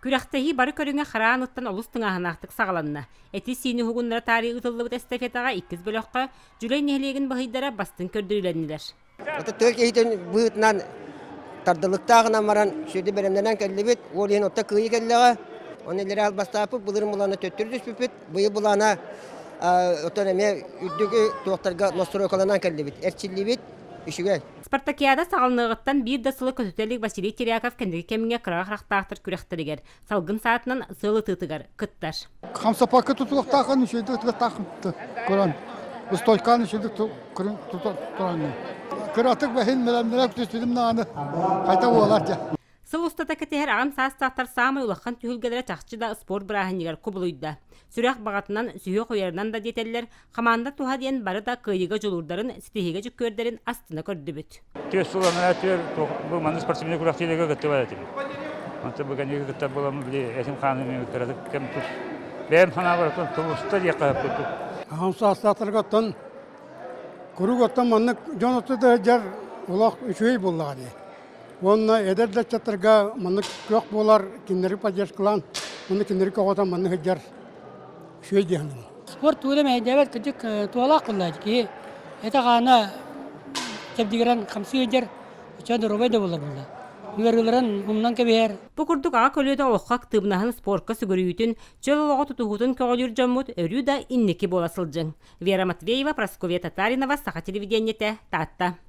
Күрәхтәһи бары көрүңә хараан ыттан олус тыңаһынақтык сағаланна. Әти сині хугуннара тарихы ытыллыбыт эстафетаға 2 бөлөккө жүлей нехлеген бахыйдара бастын көрдүрүләннилер. Это только иден бытнан тардылыктагына маран шөйдө беремнен келдибит, ол ен отта кыйы келлега. Онелер албастапы булырым буланы төттүрдүс бүпүт. Быйы булана отонеме үддүгү токтарга настройкаланан келдибит. Эрчилибит үшүгө. Спартакиада сағалнығыттан бір дасылы көтөтелік Василий Теряков кендеги кеміңе қырақ рақтақтыр күрәхтірігер. Салгын саатынан сылы тытыгар, кыттар. Хамсапакы тұтылықтақын үшейді тұтылықтақын көрін. Стойканы үшейді тұтылықтақын. Күратық бәхін мәлемдерек түстілім нағаны қайта олар жа. Сыл ұстата кәтехер ағам састақтар самай улаққан түйілгелері чақчы да спорт бірағынегер құбылуйда. Сүрек бағатынан сүйе қойарынан да детелер, қаманда туға дейін бары да қыйыға жолурдарын, стихиге жүккөрдерін астына көрді бүт. Төс сұланы әтер, бұл маңыз спортсмене күрақтелеге күтті бар әтер. Онты бұғанеге күтті боламы біле, әсім қанымен өткірадық кәм тұс. Бәйім қана баратын тұлысты дек қағып көтті. Ағам састақтарға оттан, күрік оттан манны жон отты да жар олақ үшей болуға дей. Онна эдердет чатырга маннык көк болар, киндери поддержкалан, оны киндери көғотан манны жар үшей дейханым. Спорт өлем әйдәбәт күдік туалақ қыллайды ки, әті ғана кәбдігерен қамсы өйдер, үчәді робайда болар болды. Үйерілерін ғымнан кәбейер. Бұқырдық аға көледі оққақ тыбынағын спортқа сүгірійтін, чөл олығы тұтығытын көғылыр жаммыд өрі да иннекі боласыл жың. Вера Матвеева, Прасковья Татаринова, Саха телевидениеті, Татта.